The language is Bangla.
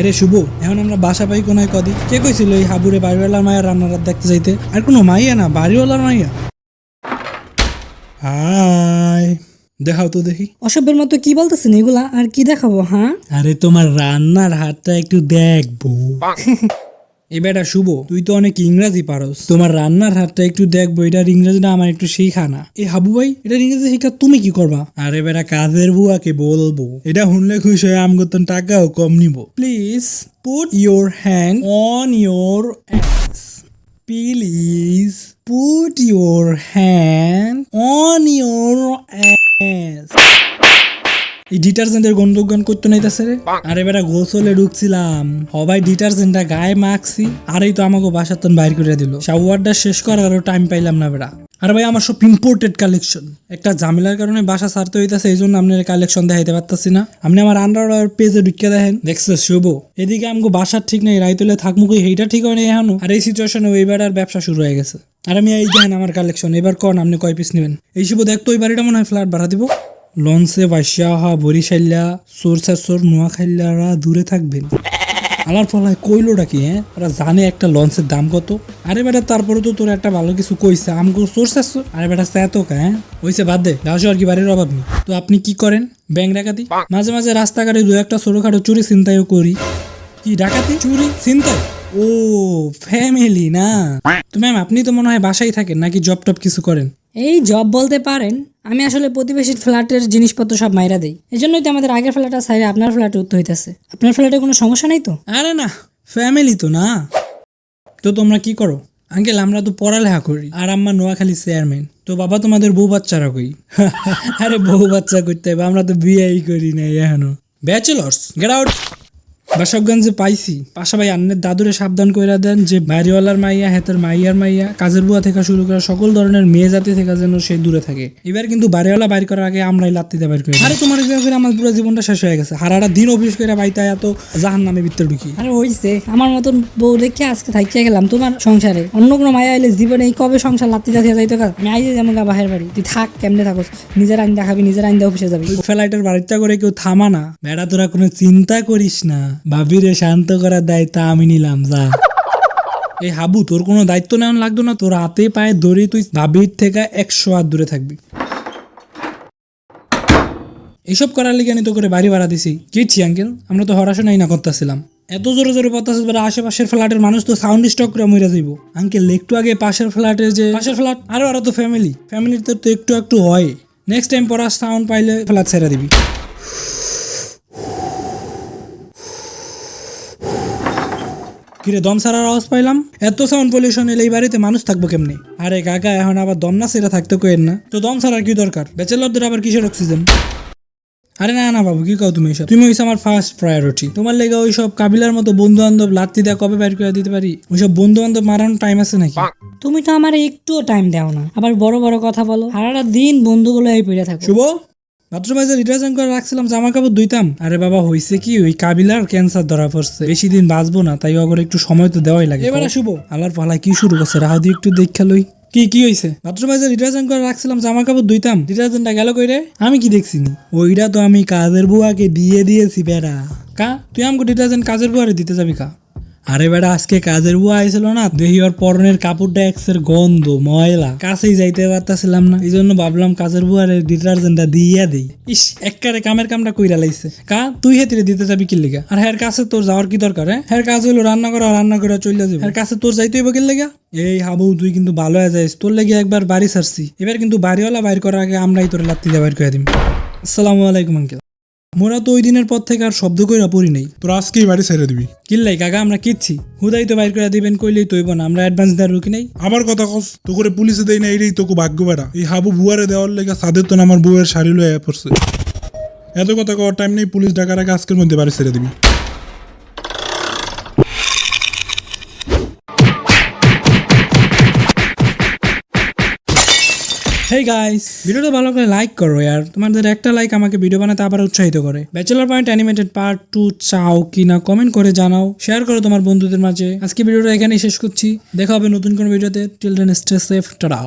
এরে শুভ, এখন আমরা বাসা পাই কোনায় কদি? কে কইছিল এই হাবুরে বাড়িওয়ালার মাইয়া রান্নার দেখতে যাইতে? আর কোনো মাইয়া না, বাড়িওয়ালার মাইয়া। হাই, দেখাও তো দেখি। অসভ্যের মতো কি বলতেছেন এগুলা? আর কি দেখাবো? হ্যাঁ, আরে তোমার রান্নার হাতটা একটু দেখবো। এ বেটা শুভ, তুই তো অনেক ইংরাজি পারস, তোমার রান্নার হাতটা একটু দেখবো। এটার ইংরেজিটা আমার একটু শিখা না। এই হাবু ভাই, এটার ইংরেজি শিখা তুমি কি করবা? আরে বেটা কাজের বুয়াকে বলবো, এটা শুনলে খুশি হয়ে আমগতন টাকাও কম নিব। Please put your hand on your ass. Please put your hand on your ass. এই ডিটারজেন্টের গন্ধ গান করতে নাইতেছে রে। আরে বেটা গোসলে ঢুকছিলাম, সবাই ডিটারজেন্টটা গায়ে মাখছি, আরেই তো আমাকে বাসার তন বাইর করে দিল। শাওয়ারটা শেষ করারও টাইম পাইলাম না বেটা। আরে ভাই আমার সব ইম্পোর্টেড কালেকশন, একটা ঝামেলার কারণে বাসা ছাড়তে হইতেছে, এই জন্য আপনার কালেকশন দেখাইতে পারতাছি না। আপনি আমার আন্ডারওয়্যার পেজে ঢুকিয়ে দেখেন। দেখছো শুভ, এদিকে আমাকে বাসার ঠিক নেই, রাইতলে থাকবো কি সেইটা ঠিক হয় না এখনো। আর এই সিচুয়েশনে ওই বেড়ার ব্যবসা শুরু হয়ে গেছে। আর আমি এই দেখেন আমার কালেকশন, এবার কন আপনি কয় পিস নেবেন? এই শুভ দেখতো ওই বাড়িটা মনে হয় ফ্ল্যাট ভাড়া দিব। লঞ্চে বাসিয়া হওয়া বরিশাল্লা সোর নোয়াখাইলারা দূরে থাকবেন। আমার ফলায় কইলোটা কি? হ্যাঁ, ওরা জানে একটা লঞ্চের দাম কত। আরে বেটা তারপরে তো তোর একটা ভালো কিছু কইছে, আমগো সোর। আরে বেটা তো হ্যাঁ হইছে, বাদ দে, গাছ আর কি বাড়ির অভাব নেই। তো আপনি কি করেন? ব্যাংক ডাকাতি, মাঝে মাঝে রাস্তাঘাটে দু একটা ছোটখাটো চুরি ছিনতাইও করি। কি ডাকাতি, চুরি, ছিনতাই? ও ফ্যামিলি না তো ম্যাম, আপনি তো মনে হয় বাসায় থাকেন, নাকি জব টপ কিছু করেন? এই জব বলতে পারেন। আমি আসলে প্রতিবেশীর ফ্ল্যাটের জিনিসপত্র সব মাইরা দেই। এই জন্যই তো আমাদের আগের ফ্ল্যাটটা সাইডে আপনার ফ্ল্যাটে উঠতে হইতেছে। আপনার ফ্ল্যাটে কোনো সমস্যা নেই তো? আরে না, ফ্যামিলি তো না। তো তোমরা কি করো? আঙ্কেল আমরা তো পড়ালেখা করি, আর আম্মা নোয়াখালী চেয়ারম্যান। তো বাবা তোমাদের বউ বাচ্চারা কই? আরে বউ বাচ্চা করতে হবে, আমরা তো বিয়েই করি নাই এখনো। Bachelors, get out. বাসবগঞ্জে পাইছি পাশা ভাই, আন্নের দাদুরে সাবধান কইরা দেন যে বাড়িওয়ালার মাইয়া, হেতের মাইয়ার মাইয়া, কাজের বুয়া থেকে শুরু করে সকল ধরনের মেয়ে জাতি থেকে যেন সে দূরে থাকে। এবার কিন্তু বাড়িওয়ালা বাইর করার আগে আমরাই লাত্তিতে বাইর করি। আরে তোমার করে আমার পুরো জীবনটা শেষ হয়ে গেছে। হারাটা দিন অফিস করে বাইতে এত জাহান নামে ভিতরে ঢুকি। আরে হইছে, আমার মতন বউ দেখে আজকে থাকিয়ে গেলাম তোমার সংসারে। অন্য কোনো মায়া আইলে জীবনে এই কবে সংসার লাত্তি জাতীয় যাইতো কাজ। আমি আইজে যেমন বাহের বাড়ি, তুই থাক কেমনে থাকস, নিজের আইন দেখাবি, নিজের আইন দিয়ে অফিসে যাবি। ফ্লাইটের বাড়িটা করে কেউ থামা না বেড়া, তোরা কোনো চিন্তা করিস না, ভাবিরে শান্ত করার দায়িত্ব আমি নিলাম, যা। এই হাবু, তোর কোনো দায়িত্ব নেওয়া লাগতো না, তোর হাতে পায়ে ধরে তুই ভাবির থেকে 100 হাত দূরে থাকবি। এইসব করার লিগে আমি তো করে বাড়ি ভাড়া দিছি। কিচ্ছি আঙ্কেল, আমরা তো হরাশোনাই না করতেছিলাম। এত জোরে জোরে পড়তেছে, আশেপাশের ফ্ল্যাটের মানুষ তো সাউন্ড স্টক করে মরে যাইব। আঙ্কেল একটু আগে পাশের ফ্ল্যাটের যে পাশের ফ্ল্যাট, আরো তো ফ্যামিলির তো একটু একটু হয়। নেক্সট টাইম পড়ার সাউন্ড পাইলে ফ্ল্যাট ছেড়ে দিবি। কিরে দম সারার আওয়াজ পাইলাম? এত সাউন্ড পলিউশন এলে এই বাড়িতে মানুষ থাকবো কেমনে? আরে কাকা, এখন আবার দম না সেটা থাকতে কইেন না তো। দম সারার কি দরকার? ব্যাচেলরদের আবার কিসের অক্সিজেন? আরে না না বাবু, কি কাও তুমি এইসব? তুমি হইছো আমার ফার্স্ট প্রায়োরিটি। তোমার লেগে ওইসব কাবিলার মতো বন্ধু বান্ধব লাত্তি দেওয়া কবে বাইর করে দিতে পারি? ওইসব বন্ধু বান্ধব মারানোর টাইম আছে নাকি? তুমি তো আমার একটুও টাইম দাও না, আবার বড় বড় কথা বলো। সারাটা দিন বন্ধুগুলো এই পড়ে থাকো। শুভ, বাথরুমে যে ডিটারজেন্ট করে রাখছিলাম জামা কাপড় ধুইতাম। আরে বাবা হইছে কি, ওই কাবিলার ক্যান্সার ধরা পড়ছে, বেশি দিন বাঁচবো না, তাই ওগরে একটু সময় তো দেওয়াই লাগে। এবারে শুভ, আল্লাহর পালায় কি শুরু করছে? রাহাদি একটু দেখা লই। কি হইছে? বাথরুমে যে ডিটারজেন্ট করে রাখছিলাম জামা কাপড় ধুইতাম, ডিটারজেন্টটা গেল কই রে? আমি কি দেখছিনি? ওইটা তো আমি কাজের বুয়াকে দিয়ে দিয়েছি বেড়া। কা তুই আমাকে ডিটারজেন্ট কাজের বুয়ারে দিতে যাবি কা? আরে বেটা আজকে কাজের বুয়া আইছিল না, দেখি ওর পরনের কাপড়টা এক্সের গন্ধ ময়লা, কাছেই যাইতে পারতাছিলাম না, এই জন্য ভাবলাম কাজের বুয়ারে ডিটারজেন্টটা দিয়ে দিই। ইস, একবারে কামের কামটা কইরা লাইছে। কা তুই হেতিরে দিতে যাবি কি লিগা? আর হের কাছে তোর যাওয়ার কি দরকার? হের কাজ হইলো রান্না করে চলে যাবি। হের কাছে তোর যাইতে হইব কি লিগা? এই হাবু, তুই কিন্তু ভালো হয়ে যাইস, তোর লেগে একবার বাড়ি ছাড়ছি, এবার কিন্তু বাড়িওয়ালা বাইর করার আগে আমরাই তোর লাত্তি দিয়ে বাইর করে দিম। আসসালামু আলাইকুম আঙ্কেল। মোরা তো ওই দিনের পর থেকে আর শব্দ কইরা পড়ি নাই। তোর আজকেই বাড়ি ছেড়ে দিবি? কিল্লাই কাকা, আমরা কিচ্ছি হুদাই তো বাইর করে দিবেন কইলেই তৈব না, আমরা অ্যাডভান্স দেওয়ার রুকি নাই। আবার কথা কস, তো করে পুলিশে দেয় না, এটাই তোকে ভাগ্য বেড়া। এই হাবু বুয়ারে দেওয়ার লেগে সাদের তো আমার বউয়ের শাড়ি লয়ে পড়ছে। এত কথা কওয়ার টাইম নেই, পুলিশ ডাকার আগে আজকের মধ্যে বাড়ি ছেড়ে দিবি। হেই গাইস, ভিডিওটা ভালো করে লাইক করো यार, তোমাদের একটা লাইক আমাকে ভিডিও বানাতে আবার উৎসাহিত করে। ব্যাচেলর পয়েন্ট অ্যানিমেটেড পার্ট 2 চাও কিনা কমেন্ট করে জানাও, শেয়ার করো তোমার বন্ধুদের মাঝে। আজকে ভিডিওটা এখানেই শেষ করছি, দেখা হবে নতুন কোনো ভিডিওতে। Till then stay safe, tata.